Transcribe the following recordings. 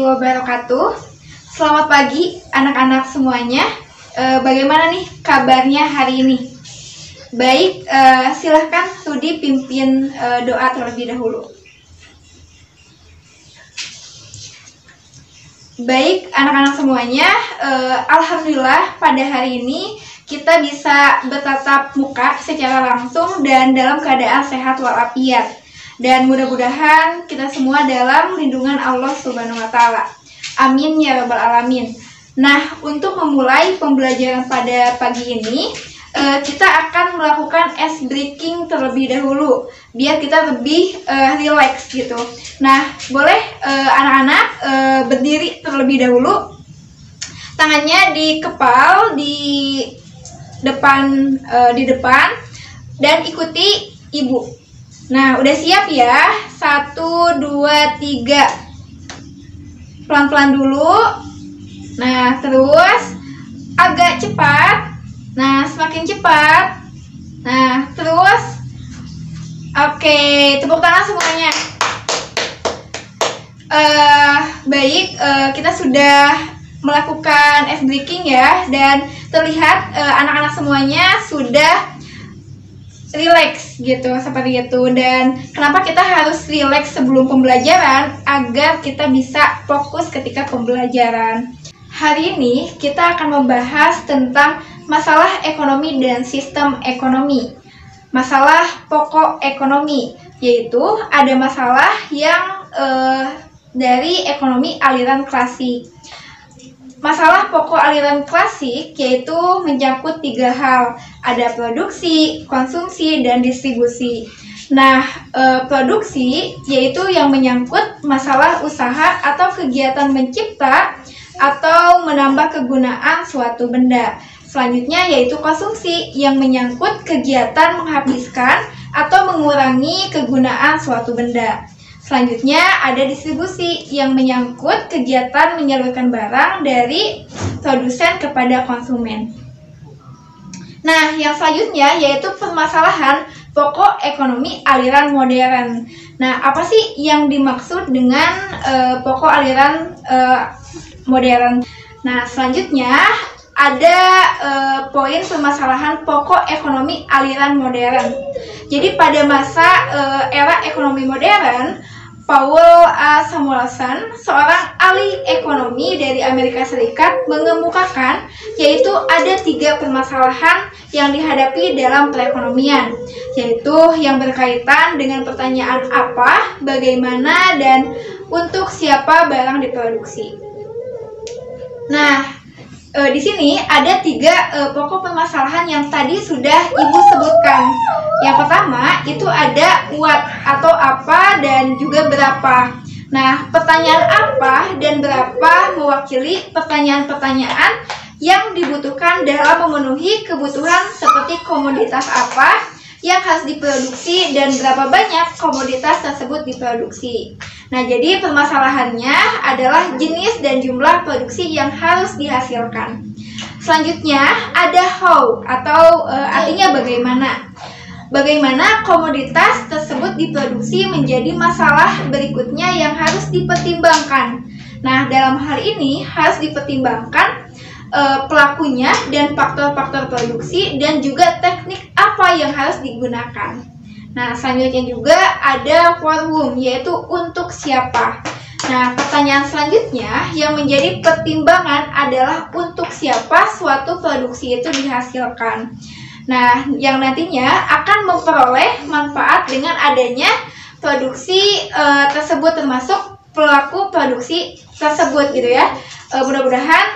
wabarakatuh. Selamat pagi anak-anak semuanya. Bagaimana nih kabarnya hari ini? Baik, silahkan Studi pimpin doa terlebih dahulu. Baik anak-anak semuanya, alhamdulillah pada hari ini kita bisa bertatap muka secara langsung dan dalam keadaan sehat walafiat. Dan mudah-mudahan kita semua dalam lindungan Allah Subhanahu wa Ta'ala. Amin ya Rabbal Alamin. Nah, untuk memulai pembelajaran pada pagi ini, kita akan melakukan ice breaking terlebih dahulu, biar kita lebih relax gitu. Nah, boleh anak-anak berdiri terlebih dahulu, tangannya dikepal di depan, dan ikuti ibu. Nah, udah siap ya? 1, 2, 3. Pelan-pelan dulu. Nah, terus agak cepat. Nah, semakin cepat. Nah, terus. Oke, tepuk tangan semuanya. Baik, kita sudah melakukan ice breaking ya, dan terlihat anak-anak semuanya sudah relax gitu, seperti itu. Dan kenapa kita harus relax sebelum pembelajaran? Agar kita bisa fokus ketika pembelajaran. Hari ini kita akan membahas tentang masalah ekonomi dan sistem ekonomi. Masalah pokok ekonomi, yaitu ada masalah yang dari ekonomi aliran klasik. Masalah pokok aliran klasik yaitu menyangkut 3 hal. Ada produksi, konsumsi, dan distribusi. Nah, produksi yaitu yang menyangkut masalah usaha atau kegiatan mencipta atau menambah kegunaan suatu benda. Selanjutnya yaitu konsumsi yang menyangkut kegiatan menghabiskan atau mengurangi kegunaan suatu benda. Selanjutnya ada distribusi yang menyangkut kegiatan menyalurkan barang dari produsen kepada konsumen. Nah, yang selanjutnya yaitu permasalahan pokok ekonomi aliran modern. Nah, apa sih yang dimaksud dengan pokok aliran modern? Nah, selanjutnya ada poin permasalahan pokok ekonomi aliran modern. Jadi pada masa era ekonomi modern, Paul A. Samuelson, seorang ahli ekonomi dari Amerika Serikat, mengemukakan yaitu ada 3 permasalahan yang dihadapi dalam perekonomian, yaitu yang berkaitan dengan pertanyaan apa, bagaimana, dan untuk siapa barang diproduksi. Nah, di sini ada 3 pokok permasalahan yang tadi sudah Ibu sebutkan. Yang pertama itu ada what atau apa dan juga berapa. Nah, pertanyaan apa dan berapa mewakili pertanyaan-pertanyaan yang dibutuhkan dalam memenuhi kebutuhan seperti komoditas apa yang harus diproduksi dan berapa banyak komoditas tersebut diproduksi. Nah, jadi permasalahannya adalah jenis dan jumlah produksi yang harus dihasilkan. Selanjutnya ada how atau artinya bagaimana. Bagaimana komoditas tersebut diproduksi menjadi masalah berikutnya yang harus dipertimbangkan. Nah, dalam hal ini harus dipertimbangkan pelakunya dan faktor-faktor produksi dan juga teknik apa yang harus digunakan. Nah, selanjutnya juga ada for whom, yaitu untuk siapa. Nah, pertanyaan selanjutnya yang menjadi pertimbangan adalah untuk siapa suatu produksi itu dihasilkan. Nah, yang nantinya akan memperoleh manfaat dengan adanya produksi tersebut, termasuk pelaku produksi tersebut gitu ya. Mudah-mudahan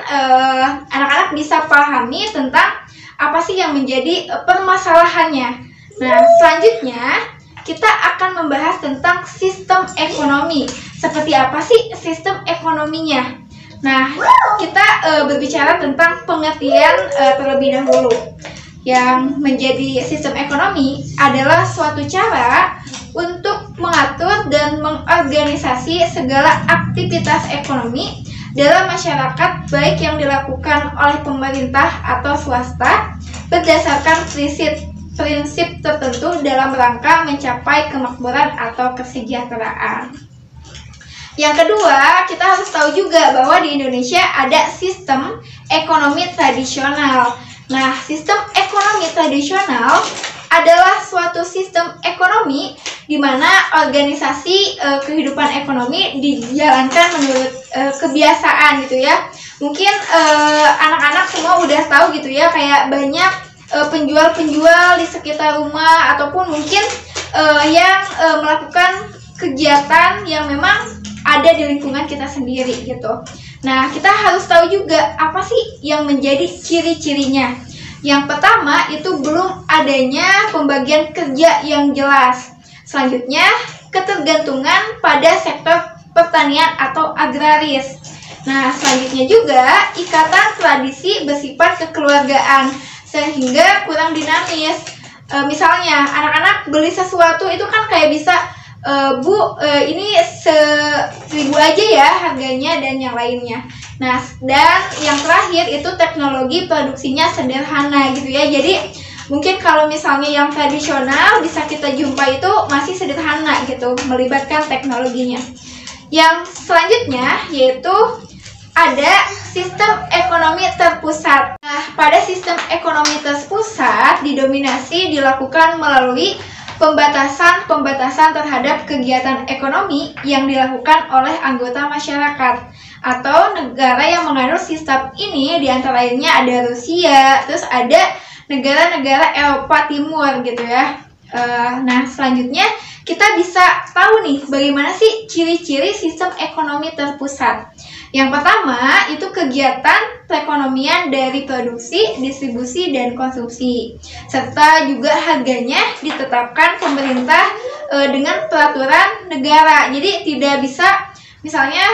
anak-anak bisa pahami tentang apa sih yang menjadi permasalahannya. Nah, selanjutnya kita akan membahas tentang sistem ekonomi. Seperti apa sih sistem ekonominya? Nah, kita berbicara tentang pengertian terlebih dahulu. Yang menjadi sistem ekonomi adalah suatu cara untuk mengatur dan mengorganisasi segala aktivitas ekonomi dalam masyarakat, baik yang dilakukan oleh pemerintah atau swasta berdasarkan prinsip tertentu dalam rangka mencapai kemakmuran atau kesejahteraan. Yang kedua, kita harus tahu juga bahwa di Indonesia ada sistem ekonomi tradisional. Nah, sistem ekonomi tradisional adalah suatu sistem ekonomi di mana organisasi kehidupan ekonomi dijalankan menurut kebiasaan gitu ya. Mungkin anak-anak semua udah tahu gitu ya, kayak banyak penjual-penjual di sekitar rumah ataupun mungkin yang melakukan kegiatan yang memang ada di lingkungan kita sendiri gitu. Nah, kita harus tahu juga apa sih yang menjadi ciri-cirinya. Yang pertama itu belum adanya pembagian kerja yang jelas. Selanjutnya, ketergantungan pada sektor pertanian atau agraris. Nah, selanjutnya juga ikatan tradisi bersifat kekeluargaan sehingga kurang dinamis. Misalnya anak-anak beli sesuatu itu kan kayak bisa Bu, ini 1.000 aja ya harganya dan yang lainnya. Nah, dan yang terakhir itu teknologi produksinya sederhana gitu ya. Jadi mungkin kalau misalnya yang tradisional bisa kita jumpa itu masih sederhana gitu, melibatkan teknologinya. Yang selanjutnya yaitu ada sistem ekonomi terpusat. Nah, pada sistem ekonomi terpusat dilakukan melalui pembatasan terhadap kegiatan ekonomi yang dilakukan oleh anggota masyarakat atau negara yang menganut sistem ini. Diantara lainnya ada Rusia, terus ada negara-negara Eropa Timur gitu ya. Nah, selanjutnya kita bisa tahu nih bagaimana sih ciri-ciri sistem ekonomi terpusat. Yang pertama itu kegiatan perekonomian dari produksi, distribusi, dan konsumsi, serta juga harganya ditetapkan pemerintah dengan peraturan negara. Jadi tidak bisa misalnya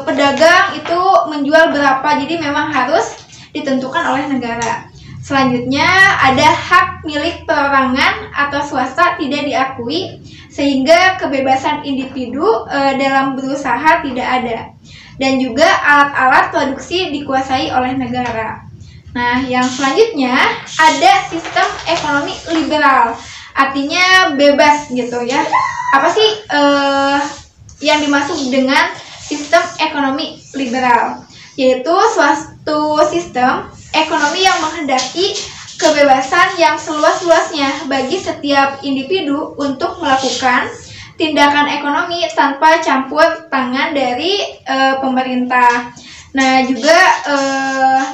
pedagang itu menjual berapa, jadi memang harus ditentukan oleh negara. Selanjutnya ada hak milik perorangan atau swasta tidak diakui, sehingga kebebasan individu dalam berusaha tidak ada. Dan juga alat-alat produksi dikuasai oleh negara. Nah, yang selanjutnya ada sistem ekonomi liberal, artinya bebas gitu ya. Apa sih yang dimaksud dengan sistem ekonomi liberal? Yaitu suatu sistem ekonomi yang menghendaki kebebasan yang seluas-luasnya bagi setiap individu untuk melakukan tindakan ekonomi tanpa campur tangan dari pemerintah. Nah, juga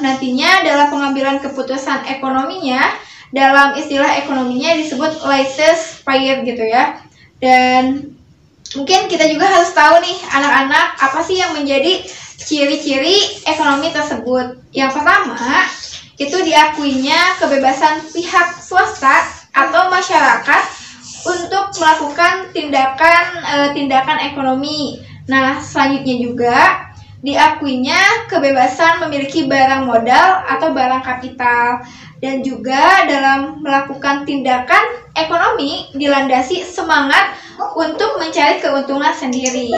nantinya dalam pengambilan keputusan ekonominya, dalam istilah ekonominya disebut laissez-faire gitu ya. Dan mungkin kita juga harus tahu nih anak-anak apa sih yang menjadi ciri-ciri ekonomi tersebut. Yang pertama, itu diakuinya kebebasan pihak swasta atau masyarakat untuk melakukan tindakan ekonomi. Nah, selanjutnya juga diakuinya kebebasan memiliki barang modal atau barang kapital, dan juga dalam melakukan tindakan ekonomi dilandasi semangat untuk mencari keuntungan sendiri.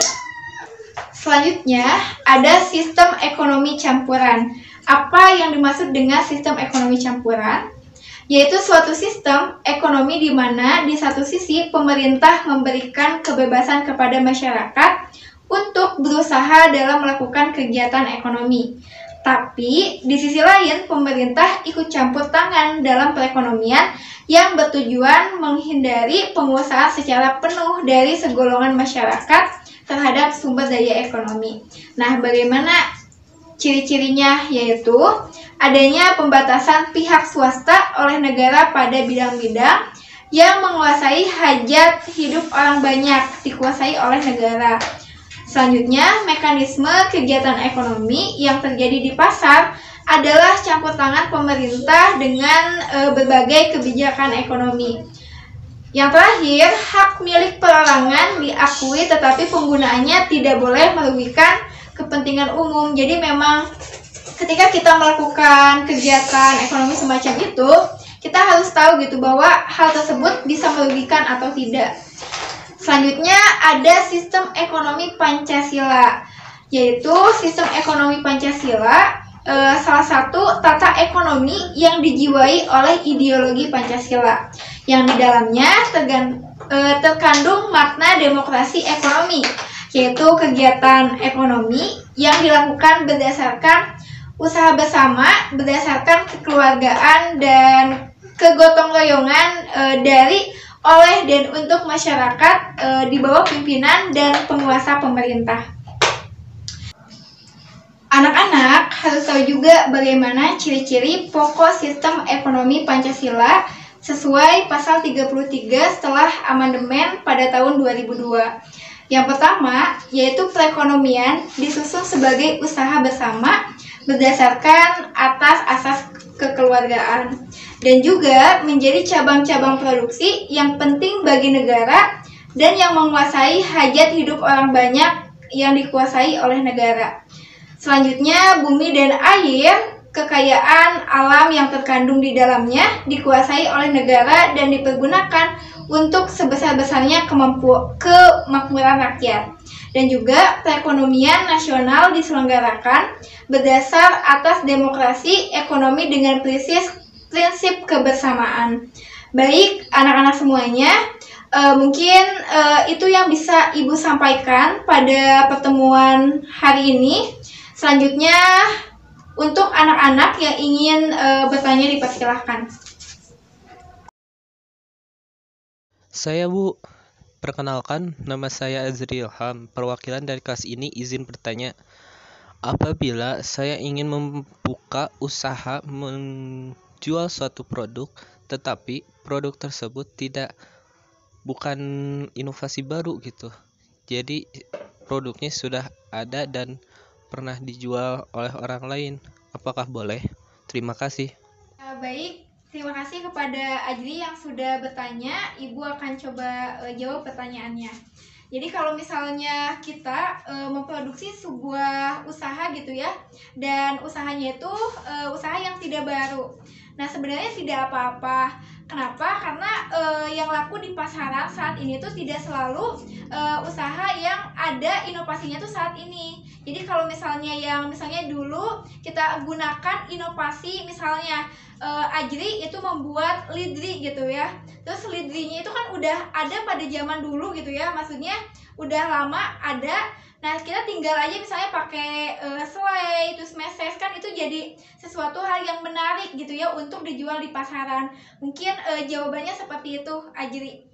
Selanjutnya ada sistem ekonomi campuran. Apa yang dimaksud dengan sistem ekonomi campuran? Yaitu suatu sistem ekonomi di mana di satu sisi pemerintah memberikan kebebasan kepada masyarakat untuk berusaha dalam melakukan kegiatan ekonomi. Tapi di sisi lain pemerintah ikut campur tangan dalam perekonomian yang bertujuan menghindari penguasaan secara penuh dari segolongan masyarakat terhadap sumber daya ekonomi. Nah, bagaimana ciri-cirinya? Yaitu adanya pembatasan pihak swasta oleh negara pada bidang-bidang yang menguasai hajat hidup orang banyak dikuasai oleh negara. Selanjutnya, mekanisme kegiatan ekonomi yang terjadi di pasar adalah campur tangan pemerintah dengan berbagai kebijakan ekonomi. Yang terakhir, hak milik perorangan diakui tetapi penggunaannya tidak boleh merugikan kepentingan umum. Jadi memang ketika kita melakukan kegiatan ekonomi semacam itu, kita harus tahu gitu bahwa hal tersebut bisa merugikan atau tidak. Selanjutnya ada sistem ekonomi Pancasila, yaitu sistem ekonomi Pancasila salah satu tata ekonomi yang dijiwai oleh ideologi Pancasila, yang di dalamnya terkandung makna demokrasi ekonomi yaitu kegiatan ekonomi yang dilakukan berdasarkan usaha bersama, berdasarkan kekeluargaan dan kegotong royongan dari, oleh, dan untuk masyarakat di bawah pimpinan dan penguasa pemerintah. Anak-anak harus tahu juga bagaimana ciri-ciri pokok sistem ekonomi Pancasila sesuai pasal 33 setelah amandemen pada tahun 2002. Yang pertama, yaitu perekonomian disusun sebagai usaha bersama berdasarkan atas asas kekeluargaan dan juga menjadi cabang-cabang produksi yang penting bagi negara dan yang menguasai hajat hidup orang banyak yang dikuasai oleh negara. Selanjutnya, bumi dan air, kekayaan alam yang terkandung di dalamnya dikuasai oleh negara dan dipergunakan untuk sebesar-besarnya kemakmuran rakyat. Dan juga perekonomian nasional diselenggarakan berdasar atas demokrasi ekonomi dengan prinsip kebersamaan. Baik, anak-anak semuanya, mungkin itu yang bisa Ibu sampaikan pada pertemuan hari ini. Selanjutnya, untuk anak-anak yang ingin bertanya dipersilahkan. Saya Bu, perkenalkan nama saya Azri Ilham, perwakilan dari kelas ini izin bertanya. Apabila saya ingin membuka usaha menjual suatu produk, tetapi produk tersebut bukan inovasi baru gitu. Jadi produknya sudah ada dan pernah dijual oleh orang lain. Apakah boleh? Terima kasih. Baik, terima kasih kepada Ajri yang sudah bertanya. Ibu akan coba jawab pertanyaannya. Jadi kalau misalnya kita memproduksi sebuah usaha gitu ya, dan usahanya itu usaha yang tidak baru. Nah, sebenarnya tidak apa-apa. Kenapa? Karena yang laku di pasaran saat ini tuh tidak selalu usaha yang ada inovasinya tuh saat ini. Jadi kalau misalnya dulu kita gunakan inovasi, misalnya Ajri itu membuat lidri gitu ya. Terus lidrinya itu kan udah ada pada zaman dulu gitu ya, maksudnya udah lama ada. Nah, kita tinggal aja misalnya pakai selai, terus meses, kan itu jadi sesuatu hal yang menarik gitu ya untuk dijual di pasaran. Mungkin jawabannya seperti itu, Ajri.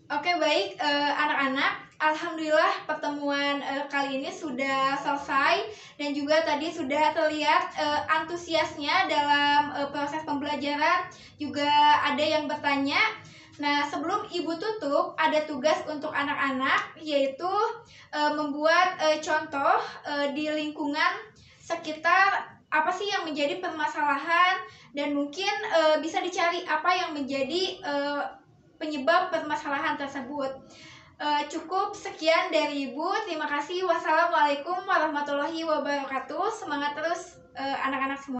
Oke, baik anak-anak. Alhamdulillah pertemuan kali ini sudah selesai dan juga tadi sudah terlihat antusiasnya dalam proses pembelajaran. Juga ada yang bertanya. Nah, sebelum Ibu tutup, ada tugas untuk anak-anak, yaitu membuat contoh di lingkungan sekitar apa sih yang menjadi permasalahan, dan mungkin bisa dicari apa yang menjadi penyebab permasalahan tersebut. Cukup sekian dari Ibu. Terima kasih. Wassalamualaikum warahmatullahi wabarakatuh. Semangat terus anak-anak semua.